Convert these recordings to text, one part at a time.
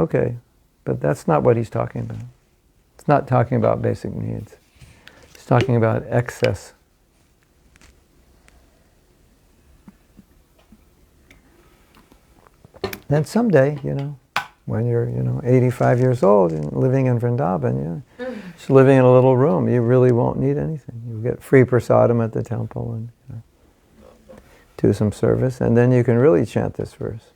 okay, but that's not what he's talking about. It's not talking about basic needs. He's talking about excess. Then someday, when you're, 85 years old and living in Vrindavan, just living in a little room, you really won't need anything. You'll get free prasadam at the temple and do some service, and then you can really chant this verse.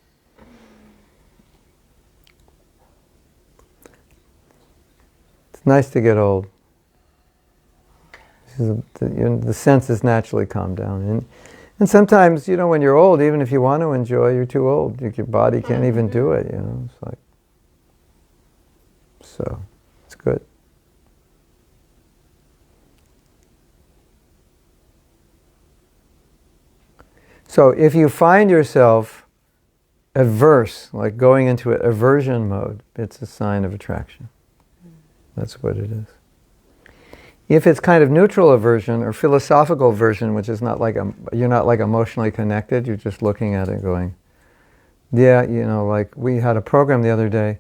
It's nice to get old. The senses naturally calm down. And sometimes, when you're old, even if you want to enjoy, you're too old. Your body can't even do it, It's like, so, it's good. So if you find yourself averse, like going into aversion mode, it's a sign of attraction. That's what it is. If it's kind of neutral aversion or philosophical aversion, which is not like you're not like emotionally connected, you're just looking at it going, yeah, like we had a program the other day,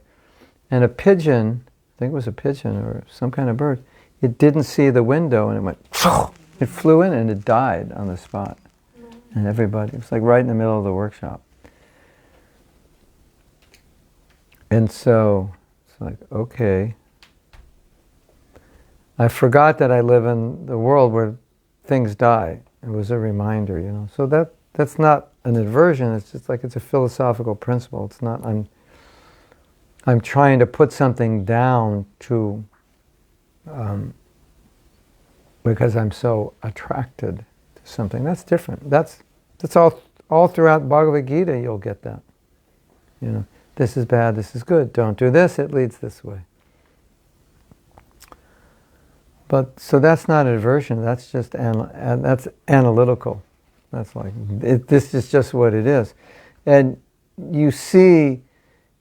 and a pigeon, I think it was a pigeon or some kind of bird, it didn't see the window and it went, it flew in and it died on the spot. And everybody, it was like right in the middle of the workshop. And so, it's like, okay, I forgot that I live in the world where things die. It was a reminder, So that's not an aversion, it's just like it's a philosophical principle. It's not, I'm trying to put something down to, because I'm so attracted to something. That's different. That's all throughout Bhagavad Gita you'll get that. This is bad, this is good. Don't do this, it leads this way. But so that's not aversion. That's just that's analytical. That's like this is just what it is, and you see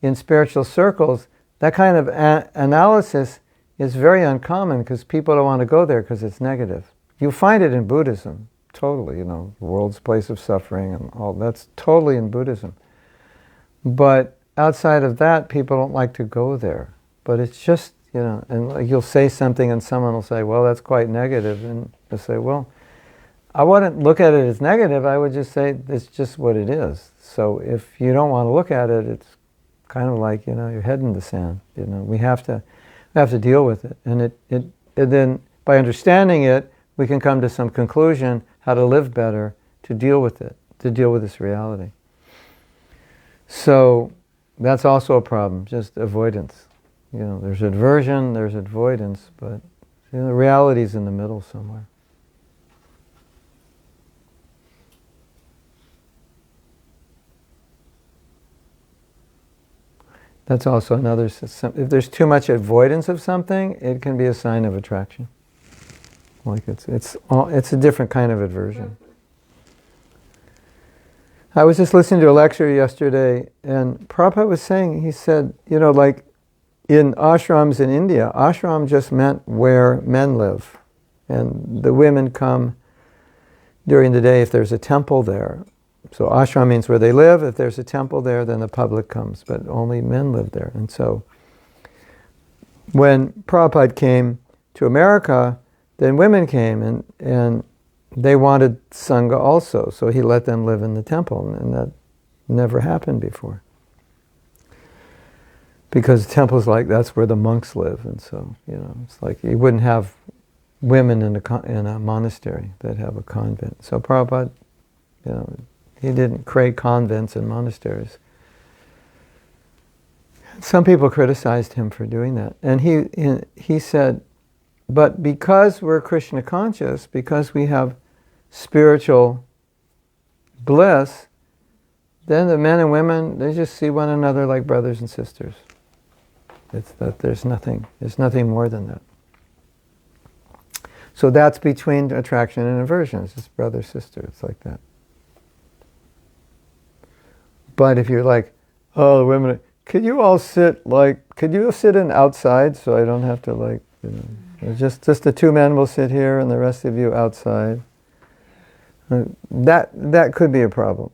in spiritual circles that kind of analysis is very uncommon because people don't want to go there because it's negative. You find it in Buddhism, totally. The world's place of suffering and all that's totally in Buddhism. But outside of that, people don't like to go there. But it's just. And like you'll say something and someone will say, well, that's quite negative. And you'll say, well, I wouldn't look at it as negative. I would just say, it's just what it is. So if you don't want to look at it, it's kind of like, your head in the sand. We have to deal with it. And and then by understanding it, we can come to some conclusion how to live better, to deal with it, to deal with this reality. So that's also a problem, just avoidance. There's aversion, there's avoidance, but the reality's in the middle somewhere. That's also another, if there's too much avoidance of something, it can be a sign of attraction. Like it's a different kind of aversion. I was just listening to a lecture yesterday, and Prabhupada was saying, he said, like, in ashrams in India, ashram just meant where men live. And the women come during the day if there's a temple there. So ashram means where they live. If there's a temple there, then the public comes. But only men live there. And so when Prabhupada came to America, then women came and they wanted Sangha also. So he let them live in the temple. And that never happened before. Because the temple's like, that's where the monks live, and so, it's like you wouldn't have women in a monastery that have a convent. So Prabhupada, he didn't create convents and monasteries. Some people criticized him for doing that. And he said, but because we're Krishna conscious, because we have spiritual bliss, then the men and women, they just see one another like brothers and sisters. It's that there's nothing more than that. So that's between attraction and aversion. It's just brother, sister. It's like that. But if you're like, oh, the women, could you sit in outside so I don't have to just the two men will sit here and the rest of you outside. That could be a problem.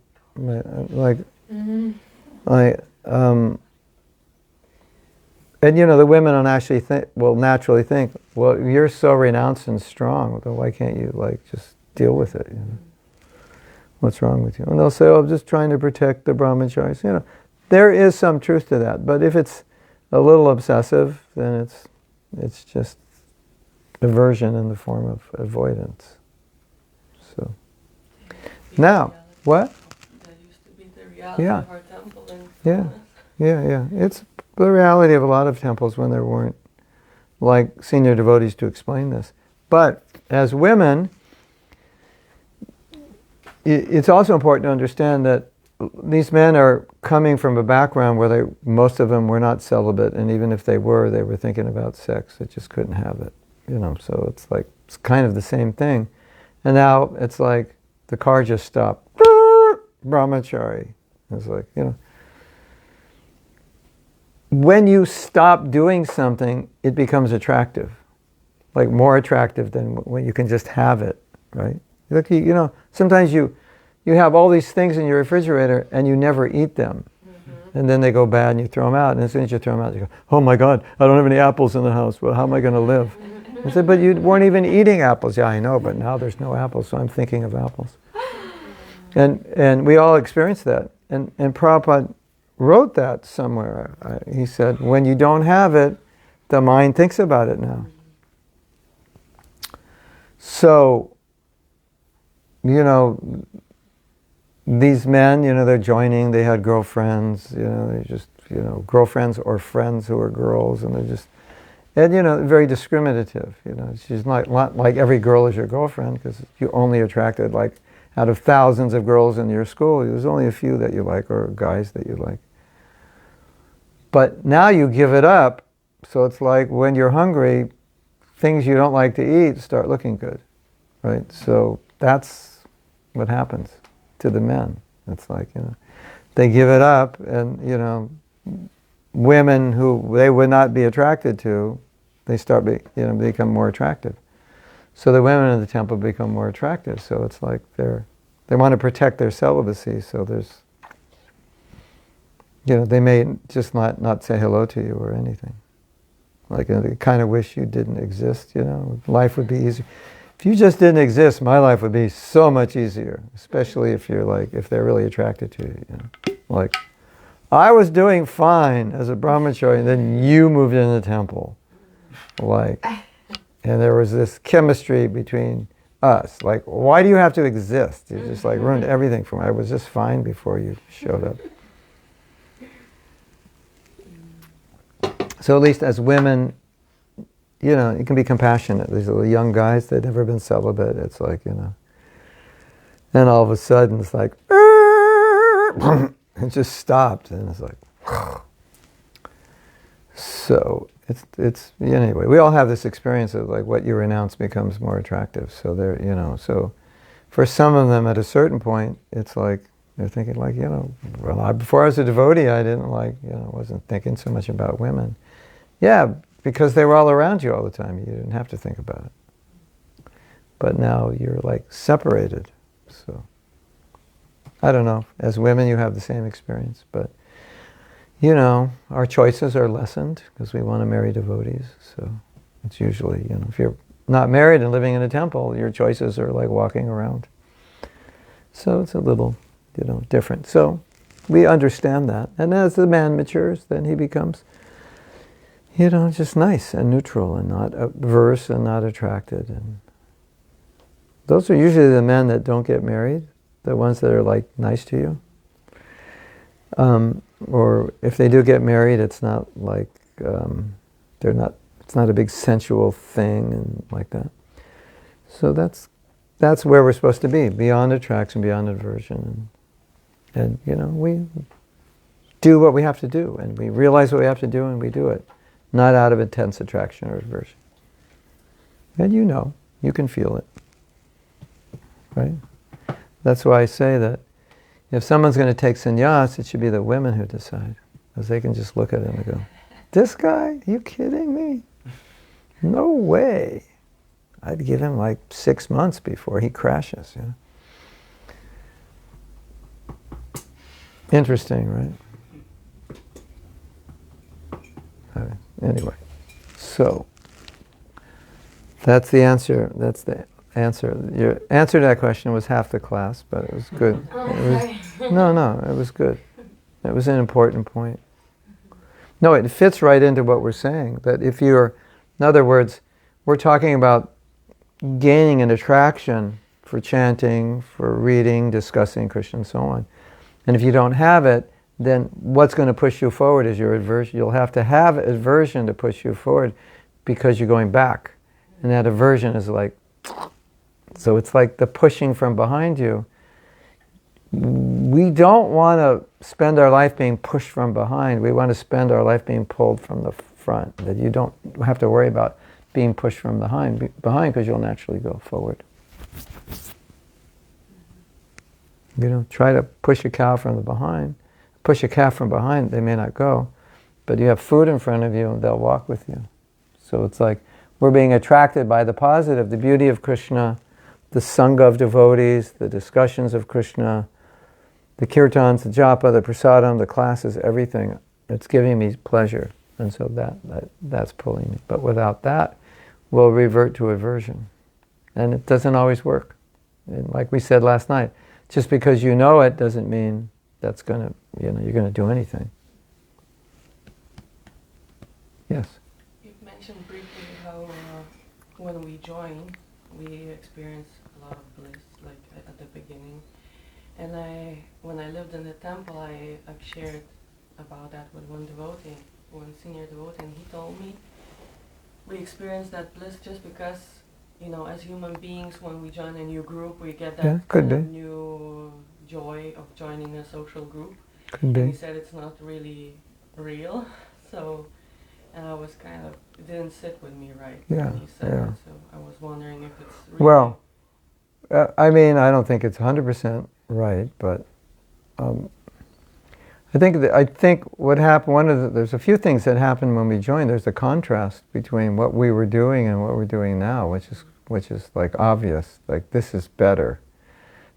And the women don't actually naturally think, well, you're so renounced and strong, then why can't you just deal with it? What's wrong with you? And they'll say, oh, I'm just trying to protect the brahmacharis. There is some truth to that, but if it's a little obsessive, then it's just aversion in the form of avoidance. So now, what? That used to be the reality of our temple. Yeah. It's the reality of a lot of temples when there weren't senior devotees to explain this. But as women, it's also important to understand that these men are coming from a background where most of them were not celibate, and even if they were thinking about sex. They just couldn't have it, So it's kind of the same thing. And now it's like the car just stopped. Brahmachari. It's when you stop doing something, it becomes attractive, more attractive than when you can just have it, right? Look, sometimes you have all these things in your refrigerator and you never eat them. Mm-hmm. And then they go bad and you throw them out. And as soon as you throw them out, you go, oh my God, I don't have any apples in the house. Well, how am I going to live? I said, but you weren't even eating apples. Yeah, I know, but now there's no apples, so I'm thinking of apples. And we all experience that. And Prabhupada wrote that somewhere. He said, when you don't have it, the mind thinks about it now. So, these men, they're joining, they had girlfriends, they're just, girlfriends or friends who are girls, and they're just, and, very discriminative, She's not like every girl is your girlfriend, because you're only attracted, out of thousands of girls in your school, there's only a few that you like, or guys that you like. But now you give it up, so it's like when you're hungry, things you don't like to eat start looking good, right? So that's what happens to the men. It's they give it up, and women who they would not be attracted to, they start become more attractive. So the women in the temple become more attractive. So it's they want to protect their celibacy. So there's they may just not say hello to you or anything. They kind of wish you didn't exist. Life would be easier. If you just didn't exist, my life would be so much easier, especially if you're if they're really attracted to you. I was doing fine as a brahmachari, and then you moved in the temple. And there was this chemistry between us. Why do you have to exist? You just ruined everything for me. I was just fine before you showed up. So at least as women, you can be compassionate. These little young guys, they've never been celibate. It's and all of a sudden it's it just stopped, and it's so it's anyway. We all have this experience of what you renounce becomes more attractive. So so for some of them at a certain point, it's they're thinking well, before I was a devotee, I didn't wasn't thinking so much about women. Yeah, because they were all around you all the time. You didn't have to think about it. But now you're separated. So I don't know. As women, you have the same experience, but our choices are lessened because we want to marry devotees. So it's usually, if you're not married and living in a temple, your choices are walking around. So it's a little, different. So we understand that. And as the man matures, then he becomes, just nice and neutral and not averse and not attracted. And those are usually the men that don't get married, the ones that are nice to you. Or if they do get married, it's not it's not a big sensual thing and like that. So that's where we're supposed to be, beyond attraction, beyond aversion. And we do what we have to do, and we realize what we have to do, and we do it. Not out of intense attraction or aversion. And you can feel it. Right? That's why I say that if someone's going to take sannyas, it should be the women who decide. Because they can just look at it and go, this guy? Are you kidding me? No way. I'd give him 6 months before he crashes. Interesting, right? Anyway, so that's the answer. That's the answer. Your answer to that question was half the class, but it was good. No, it was good. It was an important point. No, it fits right into what we're saying. That if you're, in other words, we're talking about gaining an attraction for chanting, for reading, discussing Krishna, and so on. And if you don't have it, then what's going to push you forward is your aversion. You'll have to have aversion to push you forward because you're going back. And that aversion is like, so it's like the pushing from behind you. We don't want to spend our life being pushed from behind. We want to spend our life being pulled from the front. That you don't have to worry about being pushed from behind because you'll naturally go forward. Try to push a cow from the behind. Push a calf from behind, they may not go. But you have food in front of you and they'll walk with you. So it's like we're being attracted by the positive, the beauty of Krishna, the Sangha of devotees, the discussions of Krishna, the kirtans, the japa, the prasadam, the classes, everything. It's giving me pleasure. And so that's pulling me. But without that, we'll revert to aversion. And it doesn't always work. And like we said last night, just because you know it doesn't mean that's going to, you're going to do anything. Yes? You've mentioned briefly how when we join, we experience a lot of bliss, like at the beginning. And when I lived in the temple, I've shared about that with one senior devotee, and he told me we experience that bliss just because, as human beings, when we join a new group, we get that new joy of joining a social group. Could be. And he said it's not really real, so, and I was it didn't sit with me right when he said it, so I was wondering if it's really... Well, I don't think it's 100% right, but I think what happened, there's a few things that happened when we joined. There's a contrast between what we were doing and what we're doing now, which is like obvious, like this is better.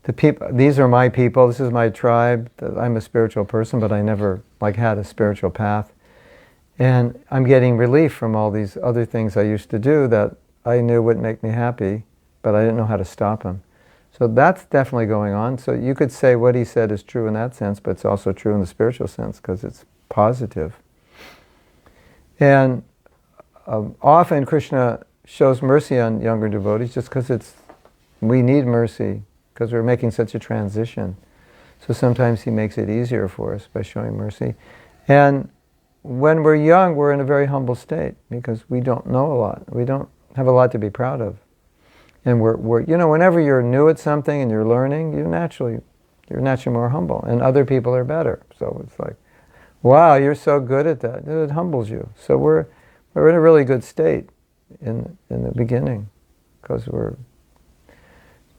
The people, these are my people, this is my tribe. I'm a spiritual person, but I never had a spiritual path. And I'm getting relief from all these other things I used to do that I knew would make me happy, but I didn't know how to stop them. So that's definitely going on. So you could say what he said is true in that sense, but it's also true in the spiritual sense because it's positive. And often Krishna shows mercy on younger devotees just because we need mercy because we're making such a transition. So sometimes he makes it easier for us by showing mercy. And when we're young, we're in a very humble state because we don't know a lot. We don't have a lot to be proud of. And we're whenever you're new at something and you're learning, you're naturally more humble. And other people are better. So it's like, wow, you're so good at that. It humbles you. So we're in a really good state in the beginning because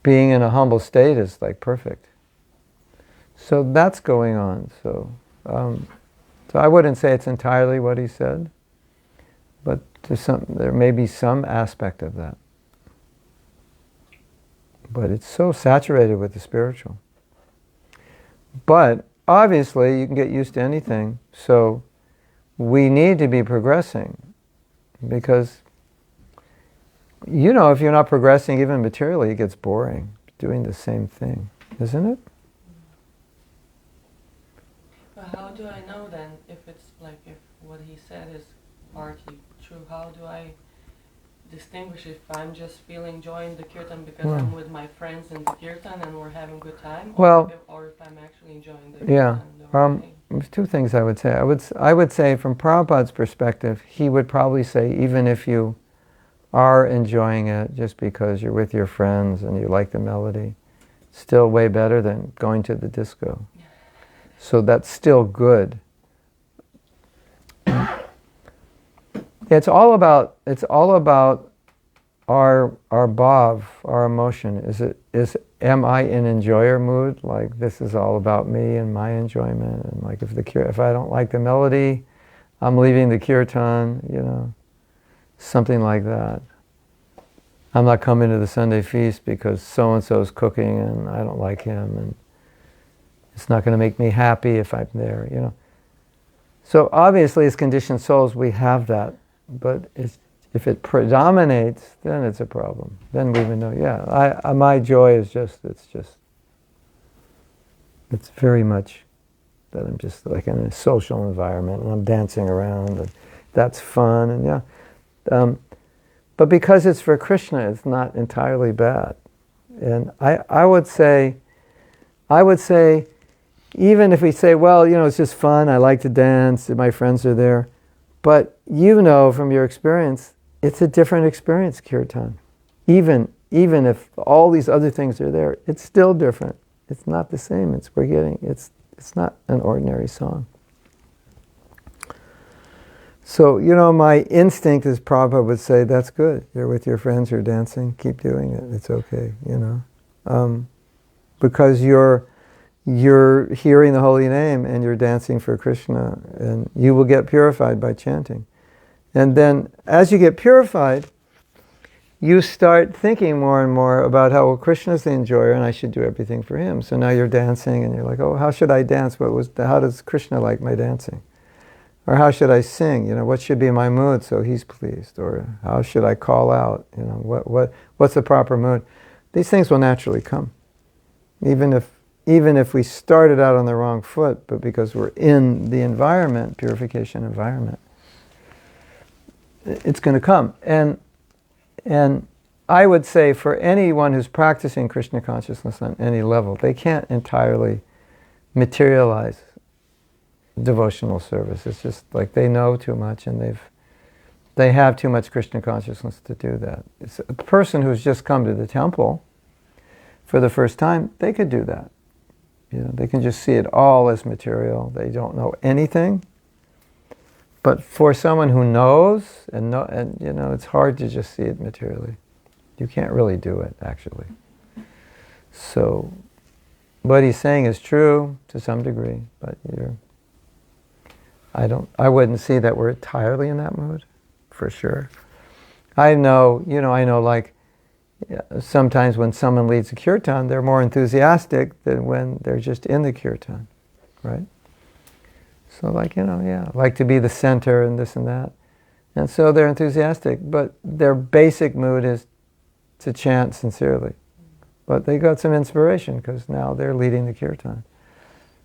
being in a humble state is like perfect. So that's going on. So I wouldn't say it's entirely what he said, but there may be some aspect of that. But it's so saturated with the spiritual. But obviously you can get used to anything, so we need to be progressing because if you're not progressing even materially, it gets boring doing the same thing, isn't it? But how do I know then if it's if what he said is partly true? How do I distinguish if I'm just feeling joy in the kirtan because I'm with my friends in the kirtan and we're having a good time, or if I'm actually enjoying the kirtan? There's two things I would say. I would say from Prabhupada's perspective, he would probably say even if you are enjoying it just because you're with your friends and you like the melody, still way better than going to the disco. So that's still good. It's all about our bhav, our emotion. Am I in enjoyer mood? Like this is all about me and my enjoyment. And like if I don't like the melody, I'm leaving the kirtan. Something like that. I'm not coming to the Sunday feast because so and so is cooking and I don't like him, and it's not going to make me happy if I'm there. So obviously as conditioned souls we have that, but if it predominates, then it's a problem. Then we would know, my joy is it's very much that I'm just like in a social environment and I'm dancing around and that's fun and but because it's for Krishna, it's not entirely bad. And I would say, even if we say, well, it's just fun, I like to dance, my friends are there, but from your experience, it's a different experience, kirtan. Even if all these other things are there, it's still different. It's not the same. It's not an ordinary song. So, my instinct is Prabhupada would say, that's good. You're with your friends, you're dancing, keep doing it. It's okay, because you're hearing the holy name and you're dancing for Krishna, and you will get purified by chanting. And then, as you get purified, you start thinking more and more about how, well, Krishna's the enjoyer and I should do everything for him. So now you're dancing and you're like, oh, how should I dance? How does Krishna like my dancing? Or how should I sing? What should be my mood so he's pleased? Or how should I call out? What's the proper mood? These things will naturally come. Even if we started out on the wrong foot, but because we're in the environment, purification environment, it's going to come. And I would say for anyone who's practicing Krishna consciousness on any level, they can't entirely materialize devotional service. It's just like they know too much and they have too much Krishna consciousness to do that. It's a person who's just come to the temple for the first time, they could do that. They can just see it all as material. They don't know anything. But for someone who knows, and it's hard to just see it materially. You can't really do it, actually. So, what he's saying is true to some degree, but I wouldn't see that we're entirely in that mood, for sure. I know, like, sometimes when someone leads a kirtan, they're more enthusiastic than when they're just in the kirtan, right? So like, like to be the center and this and that. And so they're enthusiastic, but their basic mood is to chant sincerely. But they got some inspiration because now they're leading the kirtan.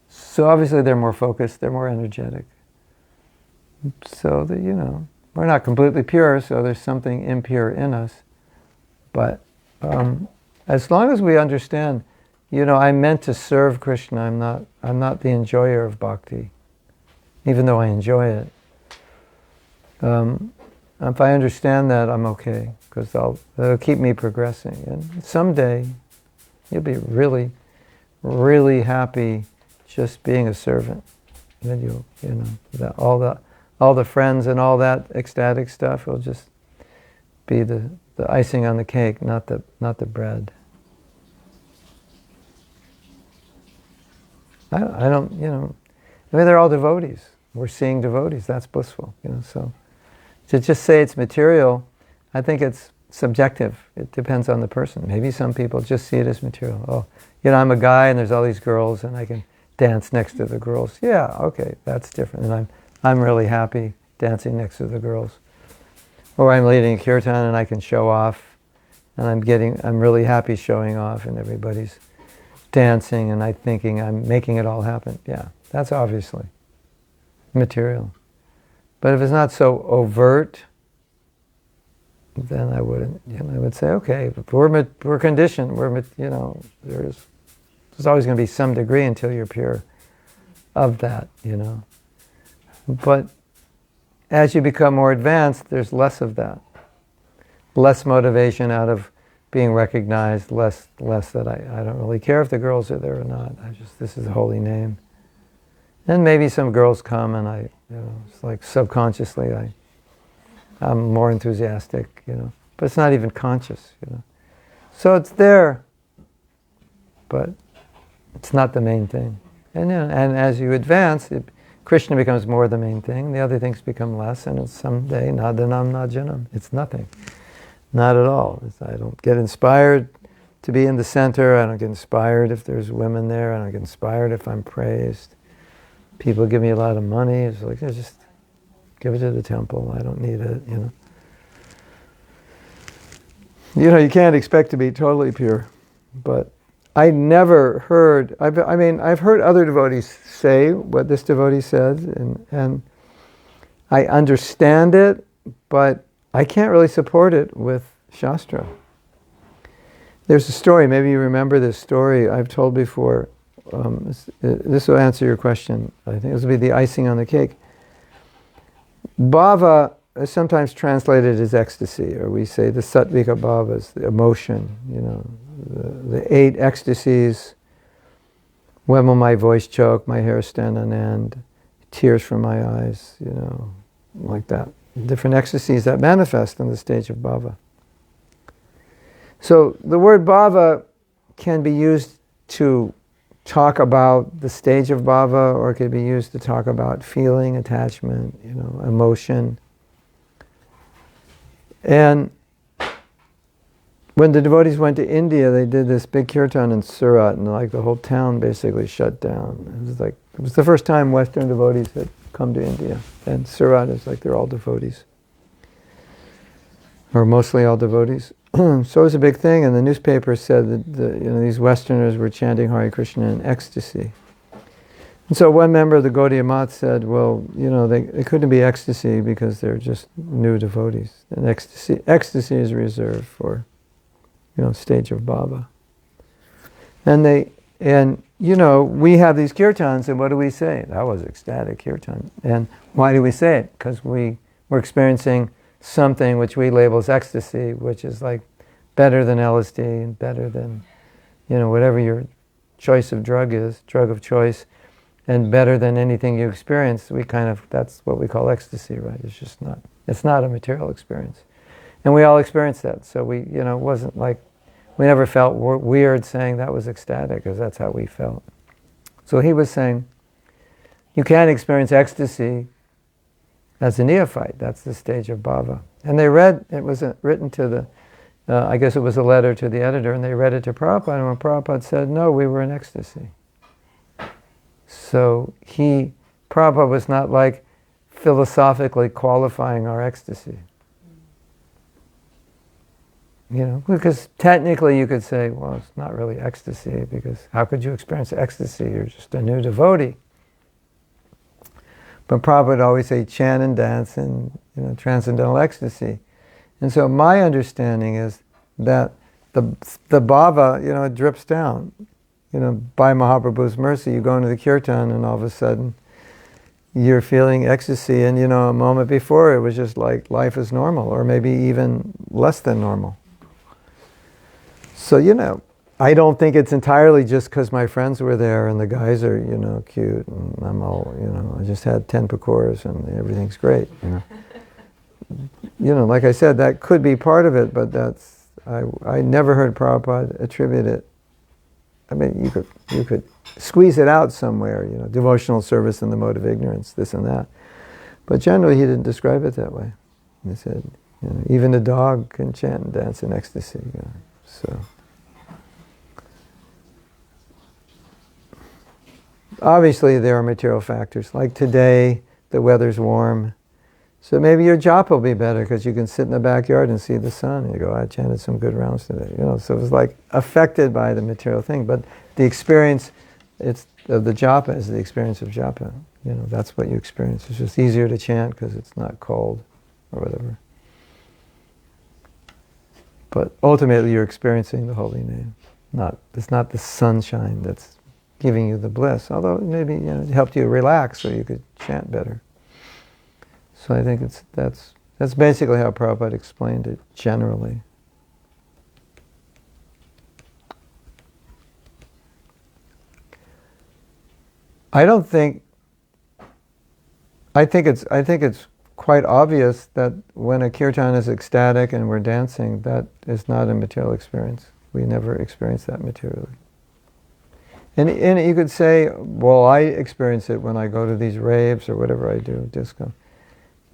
So obviously they're more focused, they're more energetic. So that, we're not completely pure, so there's something impure in us. But as long as we understand, I'm meant to serve Krishna, I'm not the enjoyer of bhakti, even though I enjoy it. If I understand that, I'm okay, because it'll keep me progressing. And someday, you'll be really, really happy just being a servant. Then all the friends and all that ecstatic stuff will just be the icing on the cake, not the bread. I don't, they're all devotees. We're seeing devotees. That's blissful, So to just say it's material, I think it's subjective. It depends on the person. Maybe some people just see it as material. Oh, I'm a guy and there's all these girls and I can dance next to the girls. Yeah, okay, that's different. And I'm really happy dancing next to the girls. Or I'm leading a kirtan and I can show off, and I'm really happy showing off, and everybody's dancing, and I'm thinking I'm making it all happen. Yeah, that's obviously material. But if it's not so overt, then I wouldn't. I would say, okay, we're conditioned. There's always going to be some degree until you're pure of that. But as you become more advanced, there's less of that. Less motivation out of being recognized, less that I don't really care if the girls are there or not. This is a holy name. And maybe some girls come and it's like subconsciously I'm more enthusiastic, But it's not even conscious, So it's there, but it's not the main thing. And as you advance, Krishna becomes more the main thing. The other things become less, and it's someday nadanam najanam. It's nothing, not at all. I don't get inspired to be in the center. I don't get inspired if there's women there. I don't get inspired if I'm praised. People give me a lot of money. It's like, just give it to the temple. I don't need it, You can't expect to be totally pure. But I never heard, I've heard other devotees say what this devotee said, and I understand it, but I can't really support it with Shastra. There's a story, maybe you remember this story I've told before. This will answer your question. I think this will be the icing on the cake. Bhava is sometimes translated as ecstasy, or we say the sattvika bhavas, the emotion, the 8 ecstasies. When will my voice choke, my hair stand on end, tears from my eyes, like that. Different ecstasies that manifest in the stage of bhava. So the word bhava can be used to talk about the stage of bhava, or it can be used to talk about feeling, attachment, emotion. And when the devotees went to India, they did this big kirtan in Surat, and the whole town basically shut down. It was the first time Western devotees had come to India, and Surat is they're all devotees, or mostly all devotees. So it was a big thing, and the newspaper said that these Westerners were chanting Hare Krishna in ecstasy. And so one member of the Gaudiya Math said, well, they couldn't be ecstasy because they're just new devotees. And ecstasy is reserved for, stage of bhava. And we have these kirtans, and what do we say? That was ecstatic kirtan. And why do we say it? Because we're experiencing something which we label as ecstasy, which is better than LSD and better than, whatever your choice of drug is, drug of choice, and better than anything you experience. That's what we call ecstasy, right? It's not a material experience. And we all experience that. So it wasn't we never felt weird saying that was ecstatic, because that's how we felt. So he was saying, you can't experience ecstasy as a neophyte. That's the stage of bhava. And they read, it was written to I guess it was a letter to the editor, and they read it to Prabhupada, and when Prabhupada said, no, we were in ecstasy. So Prabhupada was not philosophically qualifying our ecstasy. Because technically you could say, well, it's not really ecstasy, because how could you experience ecstasy? You're just a new devotee. But Prabhupada would always say chant and dance in transcendental ecstasy. And so my understanding is that the bhava, it drips down. By Mahaprabhu's mercy, you go into the kirtan and all of a sudden you're feeling ecstasy, and a moment before it was just life is normal, or maybe even less than normal. So, I don't think it's entirely just because my friends were there and the guys are, cute, and I'm all, I just had 10 pakors and everything's great, like I said, that could be part of it, but I never heard Prabhupada attribute it. I mean, you could squeeze it out somewhere, devotional service in the mode of ignorance, this and that. But generally he didn't describe it that way. He said, even a dog can chant and dance in ecstasy, so. Obviously there are material factors, like today the weather's warm, so maybe your japa will be better because you can sit in the backyard and see the sun, and you go, I chanted some good rounds today, so it was affected by the material thing, but the experience of the japa is the experience of japa, that's what you experience. It's just easier to chant because it's not cold or whatever. But ultimately you're experiencing the holy name. It's not the sunshine that's giving you the bliss, although maybe it helped you relax so you could chant better. So I think that's basically how Prabhupada explained it generally. I think it's quite obvious that when a kirtan is ecstatic and we're dancing, that is not a material experience. We never experience that materially. And you could say, well, I experience it when I go to these raves or whatever I do, disco.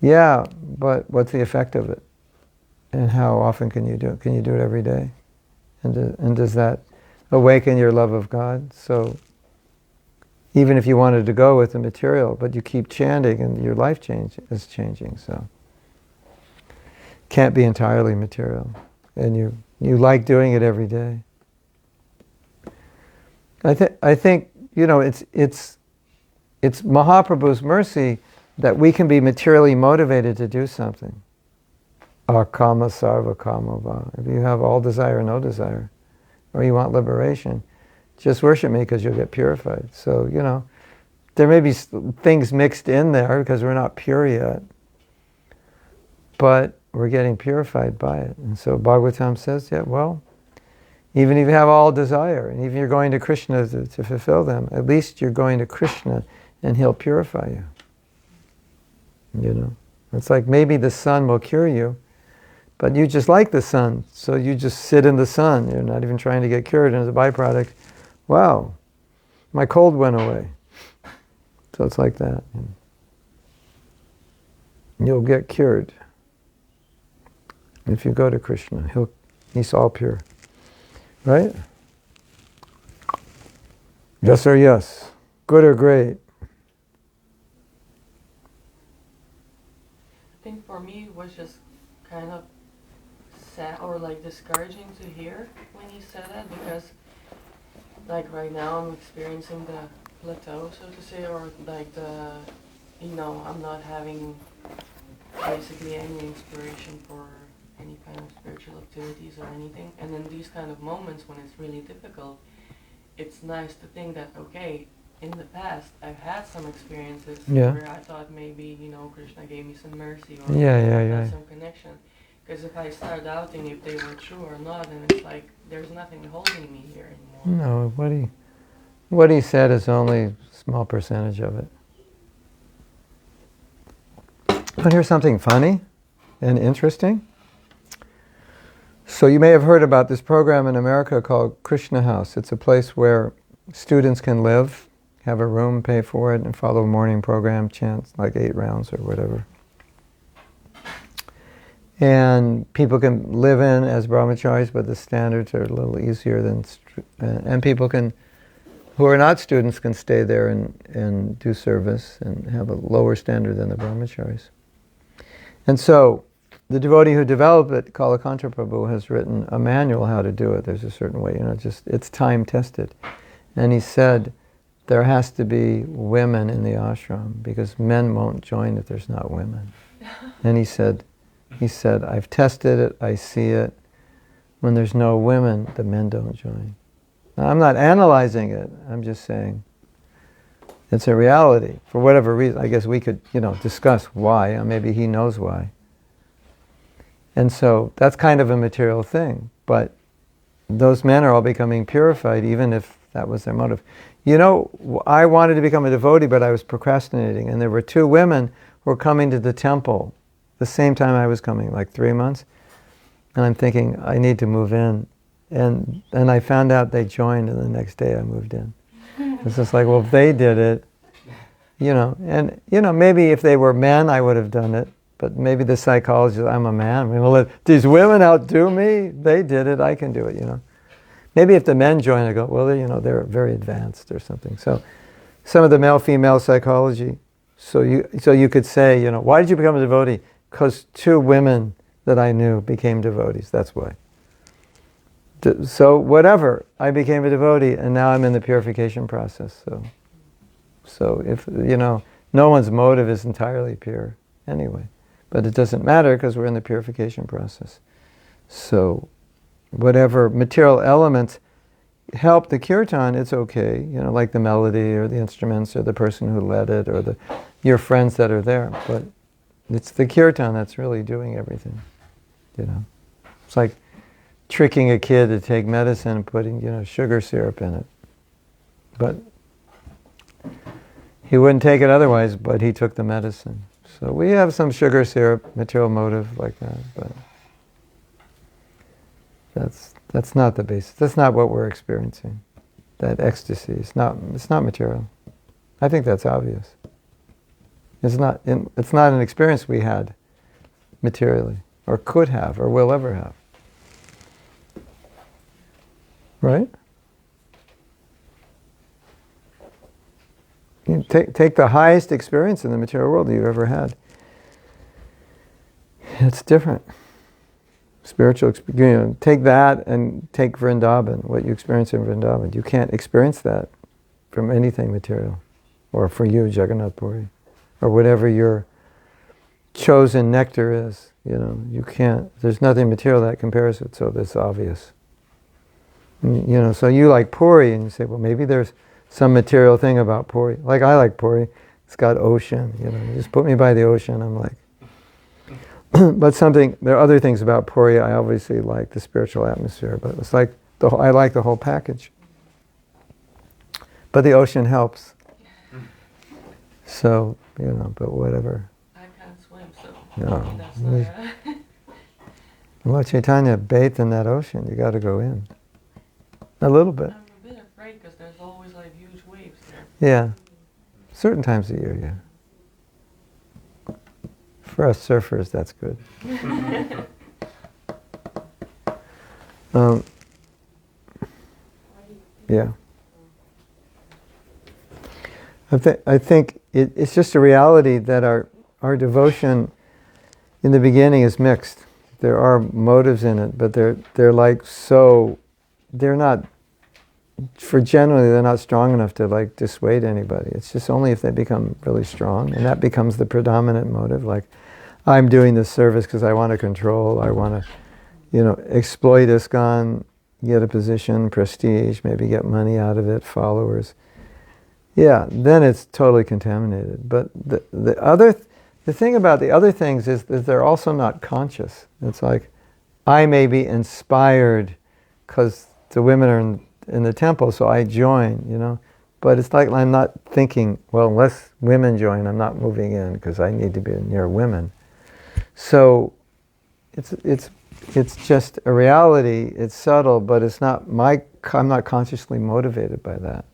Yeah, but what's the effect of it? And how often can you do it? Can you do it every day? And does that awaken your love of God? So even if you wanted to go with the material, but you keep chanting and your life is changing. So can't be entirely material, and you like doing it every day. I think it's Mahaprabhu's mercy that we can be materially motivated to do something. Akama sarva kama va. If you have all desire, no desire, or you want liberation, just worship me because you'll get purified. So, there may be things mixed in there because we're not pure yet, but we're getting purified by it. And so Bhagavatam says, even if you have all desire, and even you're going to Krishna to fulfill them, at least you're going to Krishna and he'll purify you. It's like maybe the sun will cure you, but you just like the sun, so you just sit in the sun. You're not even trying to get cured, and as a byproduct, wow, my cold went away. So it's like that. You'll get cured if you go to Krishna. He's all pure. Right? Yes or yes? Good or great? I think for me it was just kind of sad or like discouraging to hear when you said that, because like right now I'm experiencing the plateau, so to say, or like I'm not having basically any inspiration for any kind of spiritual activities or anything. And in these kind of moments when it's really difficult, it's nice to think that, okay, in the past I've had some experiences where I thought maybe, Krishna gave me some mercy or had some connection. Because if I start doubting if they were true or not, then it's like there's nothing holding me here anymore. No, what he said is only a small percentage of it. Want to hear something funny and interesting? So you may have heard about this program in America called Krishna House. It's a place where students can live, have a room, pay for it, and follow a morning program, chant like 8 rounds or whatever. And people can live in as brahmacharis, but the standards are a little easier than... and people who are not students can stay there and do service and have a lower standard than the brahmacharis. And so the devotee who developed it, Kalakanta Prabhu, has written a manual how to do it. There's a certain way, it's time tested. And he said there has to be women in the ashram because men won't join if there's not women. And he said, I've tested it, I see it. When there's no women, the men don't join. Now, I'm not analyzing it, I'm just saying it's a reality. For whatever reason, I guess we could, discuss why, and maybe he knows why. And so that's kind of a material thing, but those men are all becoming purified even if that was their motive. I wanted to become a devotee, but I was procrastinating, and there were 2 women who were coming to the temple the same time I was coming, like 3 months, and I'm thinking, I need to move in. And I found out they joined, and the next day I moved in. It's just like, well, if they did it, maybe if they were men, I would have done it. But maybe the psychologist, I'm a man. Well, these women outdo me. They did it. I can do it. Maybe if the men join, I go, well, they're very advanced or something. So, some of the male-female psychology. So you could say, why did you become a devotee? Because 2 women that I knew became devotees. That's why. So whatever, I became a devotee, and now I'm in the purification process. So if no one's motive is entirely pure anyway. But it doesn't matter because we're in the purification process. So whatever material elements help the kirtan, it's okay. Like the melody or the instruments or the person who led it or your friends that are there. But it's the kirtan that's really doing everything. It's like tricking a kid to take medicine and putting sugar syrup in it. But he wouldn't take it otherwise, but he took the medicine. So we have some sugar syrup, material motive like that, but that's not the basis. That's not what we're experiencing. That ecstasy, it's not material. I think that's obvious. It's not an experience we had materially, or could have, or will ever have. Right? You take the highest experience in the material world that you've ever had. It's different. Spiritual experience. Take that and take Vrindavan, what you experience in Vrindavan. You can't experience that from anything material. Or for you, Jagannath Puri. Or whatever your chosen nectar is. You can't, there's nothing material that compares it, so that's obvious. So you like Puri, and you say, well, maybe there's some material thing about Puri. Like I like Puri. It's got ocean, You just put me by the ocean, I'm like... But there are other things about Puri. I obviously like the spiritual atmosphere, but it's like I like the whole package. But the ocean helps. So, but whatever. I can't swim, so No. that's not... Well, Chaitanya bathed in that ocean. You got to go in. A little bit. I'm a bit afraid because there's always like huge waves there. Yeah. Certain times of year, yeah. For us surfers, that's good. Yeah. I think it's just a reality that our devotion in the beginning is mixed. There are motives in it, but they're like so... They're not... generally, they're not strong enough to like dissuade anybody. It's just only if they become really strong, and that becomes the predominant motive. Like, I'm doing this service because I want to control, I want to, exploit ISKCON, get a position, prestige, maybe get money out of it, followers. Yeah, then it's totally contaminated. But the thing about the other things is that they're also not conscious. It's like, I may be inspired because the women are in the temple, so I join, But it's like I'm not thinking, well, unless women join, I'm not moving in because I need to be near women. So it's just a reality. It's subtle, but it's not I'm not consciously motivated by that.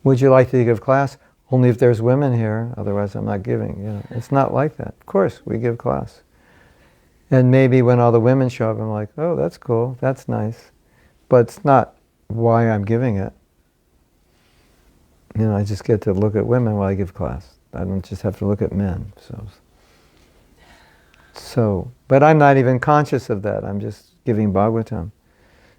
Would you like to give class? Only if there's women here. Otherwise, I'm not giving. It's not like that. Of course, we give class. And maybe when all the women show up, I'm like, oh, that's cool. That's nice. But it's not why I'm giving it. I just get to look at women while I give class. I don't just have to look at men. So, but I'm not even conscious of that. I'm just giving Bhagavatam.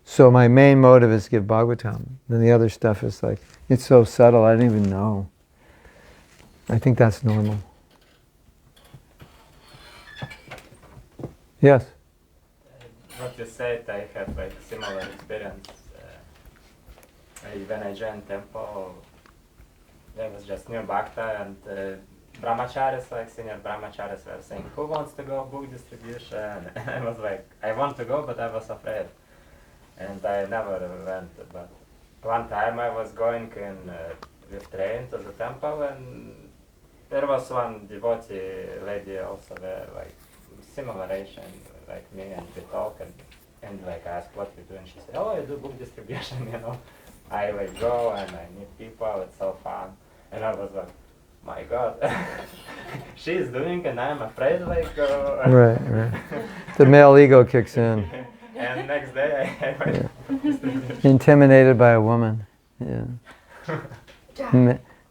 So my main motive is to give Bhagavatam. Then the other stuff is like, it's so subtle, I don't even know. I think that's normal. Yes? What you said, I have like similar experience. When I joined temple, there was just new bhakta, and brahmacharis, like senior brahmacharis, were saying, who wants to go book distribution? And I was like, I want to go, but I was afraid. And I never went. But one time I was going with train to the temple, and there was one devotee lady also there, like similar age like me, and we talk and like I asked what we do, and she said, oh, I do book distribution, I like go and I meet people, it's so fun. And I was like, my God, she's doing and I'm afraid, like... Right. The male ego kicks in. And next day I went... Intimidated by a woman, yeah.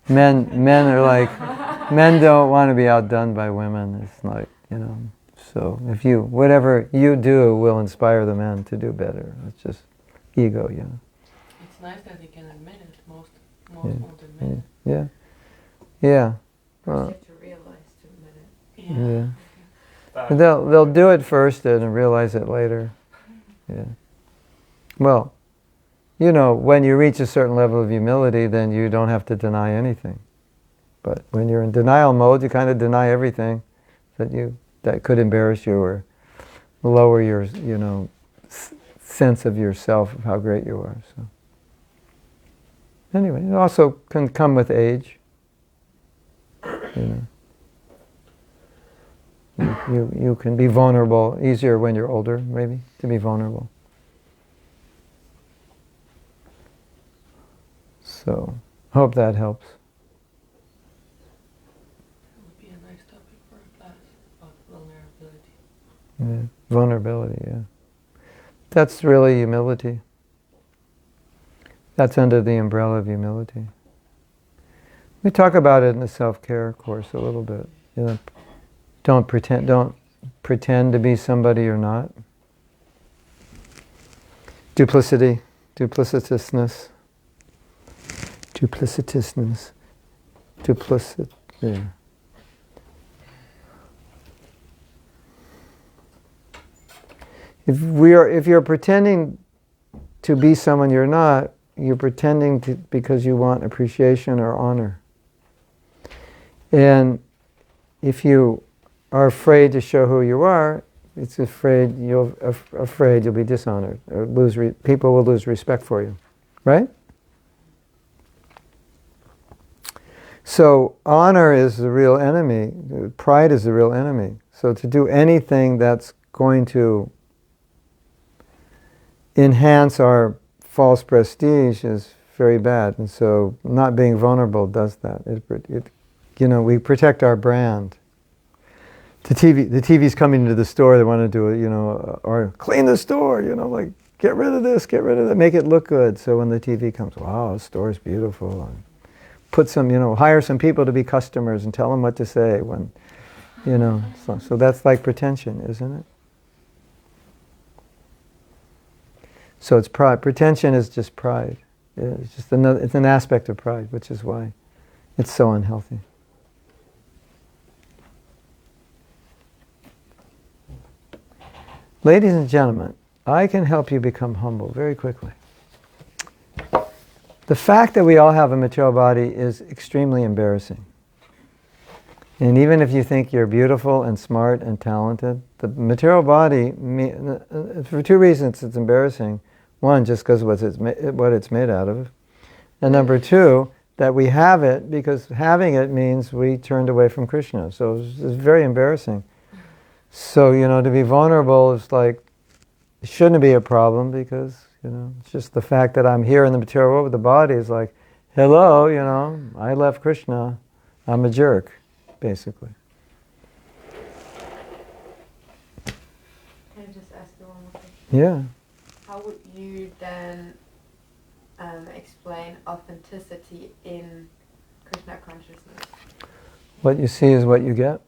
Men are like, men don't want to be outdone by women. It's like, so if whatever you do will inspire the men to do better. It's just ego, It's nice that they can admit it, most won't admit it. Yeah. First you have to realize to admit it. Yeah. They'll do it first and realize it later. Yeah. Well, when you reach a certain level of humility, then you don't have to deny anything. But when you're in denial mode, you kind of deny everything that could embarrass you or lower your, sense of yourself, of how great you are. So anyway, it also can come with age. You can be vulnerable, easier when you're older, maybe, to be vulnerable. So, hope that helps. That would be a nice topic for a class about vulnerability. Yeah. Vulnerability, yeah. That's really humility. That's under the umbrella of humility. We talk about it in the self-care course a little bit. You know, don't pretend to be somebody you're not. Duplicity, duplicitousness, yeah. If you're pretending to be someone you're not, you're pretending to because you want appreciation or honor. And if you are afraid to show who you are, it's afraid you'll be dishonored or people will lose respect for you, right? So honor is the real enemy. Pride is the real enemy. So to do anything that's going to enhance our false prestige is very bad. And so not being vulnerable does that. We protect our brand. The TV's coming into the store, they want to do it, or clean the store, like get rid of this, get rid of that, make it look good. So when the TV comes, wow, the store's beautiful. And put some, hire some people to be customers and tell them what to say when, so that's like pretension, isn't it? So it's pride. Pretension is just pride. It's just it's an aspect of pride, which is why it's so unhealthy. Ladies and gentlemen, I can help you become humble very quickly. The fact that we all have a material body is extremely embarrassing. And even if you think you're beautiful and smart and talented, the material body, for two reasons it's embarrassing. One, just because what it's made out of. And number two, that we have it because having it means we turned away from Krishna. So it's very embarrassing. So, to be vulnerable is like, it shouldn't be a problem because, it's just the fact that I'm here in the material world with the body is like, hello, I left Krishna, I'm a jerk, basically. Can I just ask you one more question? Yeah. How would you then explain authenticity in Krishna consciousness? What you see is what you get.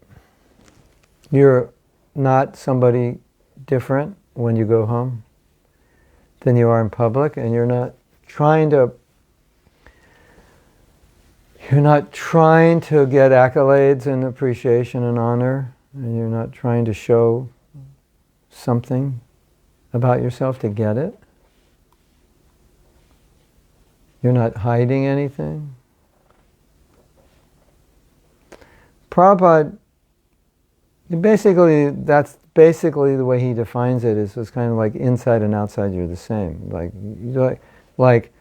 You're not somebody different when you go home than you are in public, and you're not trying to get accolades and appreciation and honor, and you're not trying to show something about yourself to get it. You're not hiding anything. Prabhupada, that's basically the way he defines it, is it's kind of like inside and outside you're the same. Like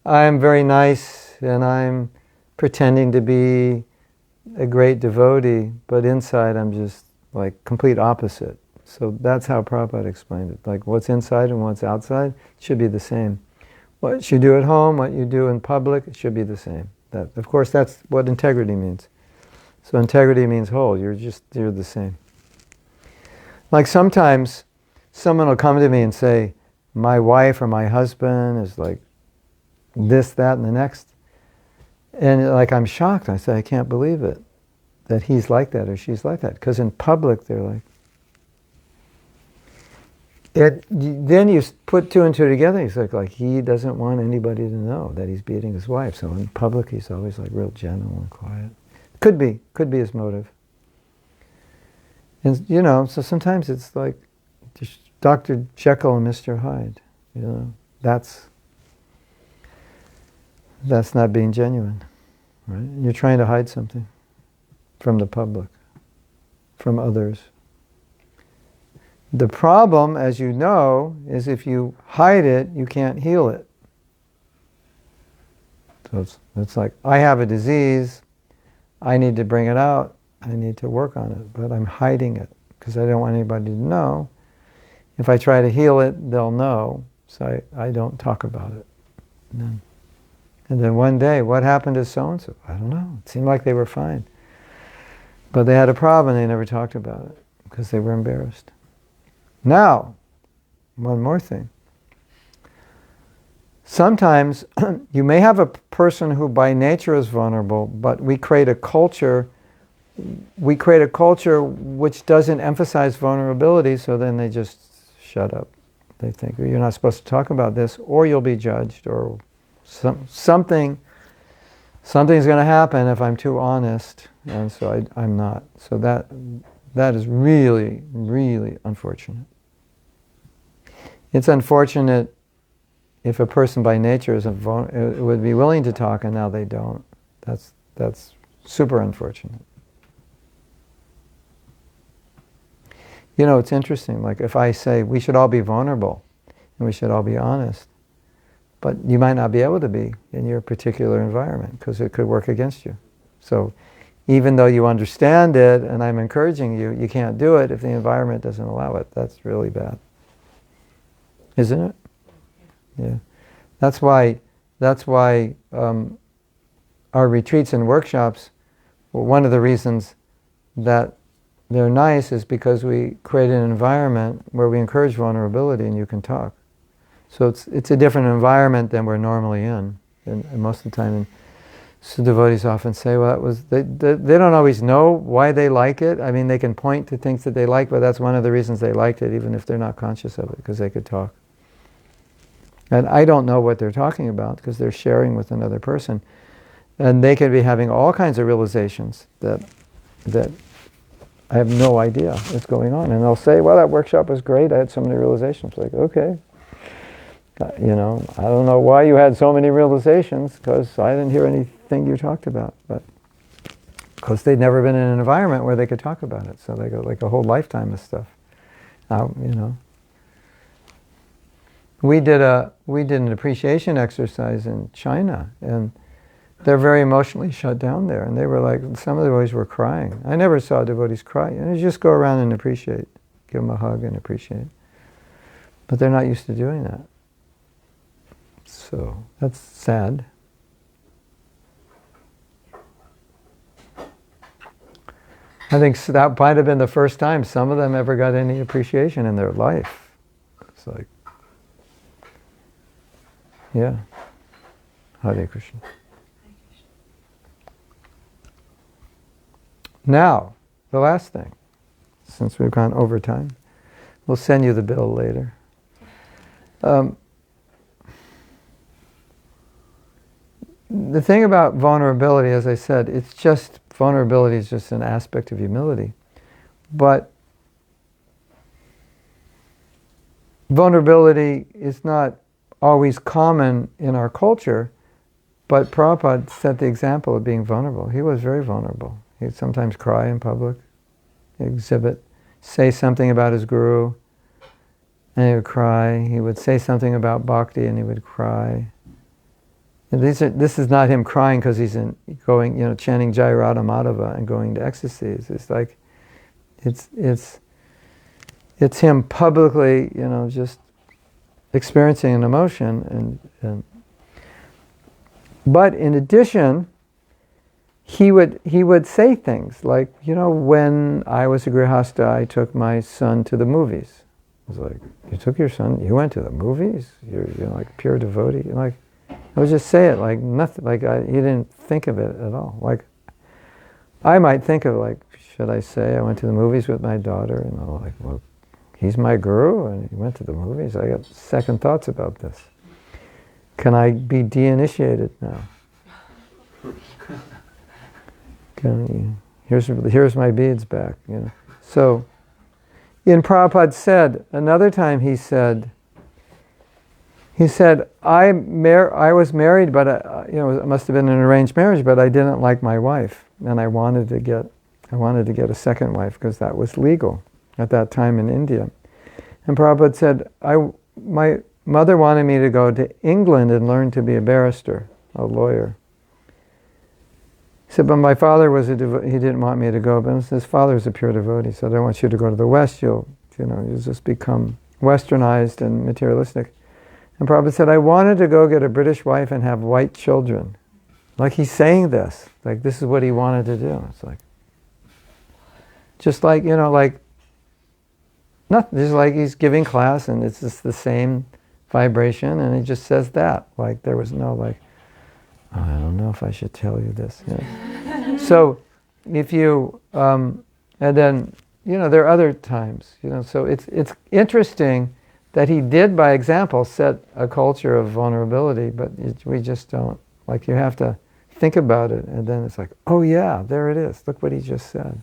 I'm very nice and I'm pretending to be a great devotee, but inside I'm just like complete opposite. So that's how Prabhupada explained it. Like what's inside and what's outside should be the same. What you do at home, what you do in public, it should be the same. That, of course, that's what integrity means. So integrity means whole. You're the same. Like sometimes someone will come to me and say, my wife or my husband is like this, that, and the next. And like I'm shocked. I say, I can't believe it, that he's like that or she's like that. Because in public they're like, then you put two and two together. He's like he doesn't want anybody to know that he's beating his wife. So in public he's always like real gentle and quiet. Could be his motive. And so sometimes it's like just Dr. Jekyll and Mr. Hyde. That's not being genuine, right? You're trying to hide something from the public, from others. The problem, as you know, is if you hide it, you can't heal it. So it's like, I have a disease, I need to bring it out, I need to work on it, but I'm hiding it because I don't want anybody to know. If I try to heal it, they'll know, so I don't talk about it. And then one day, what happened to so-and-so? I don't know. It seemed like they were fine. But they had a problem and they never talked about it because they were embarrassed. Now, one more thing. sometimes you may have a person who by nature is vulnerable, but we create a culture which doesn't emphasize vulnerability, so then they just shut up. They think, you're not supposed to talk about this, or you'll be judged, or something's going to happen if I'm too honest, and so I'm not. So that is really, really unfortunate. It's unfortunate if a person by nature would be willing to talk and now they don't. That's super unfortunate. You know, it's interesting, like if I say we should all be vulnerable and we should all be honest, but you might not be able to be in your particular environment because it could work against you. So even though you understand it and I'm encouraging you, you can't do it if the environment doesn't allow it. That's really bad. Isn't it? Yeah. That's why our retreats and workshops, well, one of the reasons that they're nice is because we create an environment where we encourage vulnerability and you can talk. So it's a different environment than we're normally in. And most of the time, so devotees often say, well, they don't always know why they like it. I mean, they can point to things that they like, but that's one of the reasons they liked it, even if they're not conscious of it, because they could talk. And I don't know what they're talking about, because they're sharing with another person. And they could be having all kinds of realizations that I have no idea what's going on. And they'll say, well, that workshop was great. I had so many realizations. Like, okay. You know, I don't know why you had so many realizations, because I didn't hear anything you talked about. But because they'd never been in an environment where they could talk about it. So they go like a whole lifetime of stuff. You know. We did an appreciation exercise in China, and they're very emotionally shut down there. And they were like, some of the devotees were crying. I never saw devotees cry. And you just go around and appreciate, give them a hug and appreciate. But they're not used to doing that. So that's sad. I think that might have been the first time some of them ever got any appreciation in their life. It's like, yeah. Hare Krishna. Now, the last thing, since we've gone over time, we'll send you the bill later. The thing about vulnerability, as I said, vulnerability is just an aspect of humility. But vulnerability is not always common in our culture, but Prabhupada set the example of being vulnerable. He was very vulnerable. He'd sometimes cry in public, say something about his guru, and he would cry. He would say something about bhakti, and he would cry. And this is not him crying because he's chanting Jai Radha Madhava and going to ecstasies. It's like, it's him publicly, just experiencing an emotion, but in addition, he would say things like, when I was a grihasta, I took my son to the movies. I was like, you took your son, you went to the movies? You're like a pure devotee. Like, I would just say it like nothing, like he didn't think of it at all. Like, I might think of like, should I say I went to the movies with my daughter? And I'm like, well, he's my guru and he went to the movies. I got second thoughts about this. Can I be de-initiated now? Here's my beads back. So, Prabhupada said, another time he said, I was married, but it must have been an arranged marriage, but I didn't like my wife, and I wanted to get a second wife because that was legal at that time in India. And Prabhupada said, my mother wanted me to go to England and learn to be a barrister, a lawyer. He said, but my father he didn't want me to go, but his father was a pure devotee, so I don't want you to go to the West, you'll just become westernized and materialistic. And Prabhupada said, I wanted to go get a British wife and have white children. Like he's saying this, like this is what he wanted to do. It's like, just like, nothing, just like he's giving class and it's just the same vibration, and he just says that. Like there was no like, oh, I don't know if I should tell you this. So if you, and then, there are other times, so it's interesting that he did, by example, set a culture of vulnerability, but we just don't. Like you have to think about it, and then it's like, oh yeah, there it is. Look what he just said.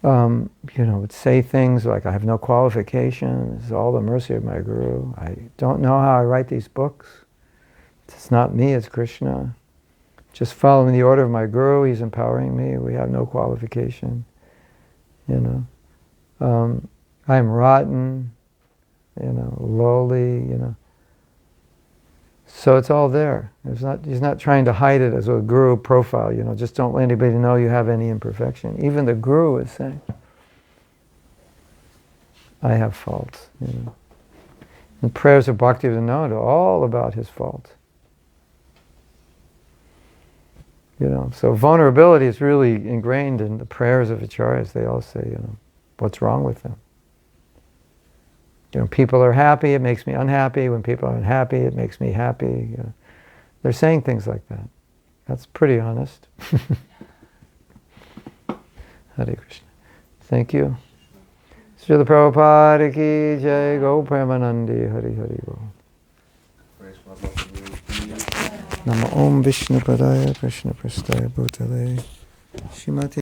Would say things like, I have no qualification, it's all the mercy of my Guru, I don't know how I write these books, it's not me, it's Krishna. Just following the order of my Guru, he's empowering me, we have no qualification. I'm rotten, lowly, So it's all there. He's not trying to hide it as a Guru profile, just don't let anybody know you have any imperfection. Even the Guru is saying, I have faults, The prayers of Bhakti-Vinod are all about his faults. So vulnerability is really ingrained in the prayers of acharyas. They all say, what's wrong with them? People are happy, it makes me unhappy. When people are unhappy, it makes me happy. They're saying things like that. That's pretty honest. Hare Krishna. Thank you. Srila Prabhupada ki jai, Go Premanandi, Hari Hari Bo. Nama Om Vishnu Padaya Krishna Prastaya Bhutale Shrimati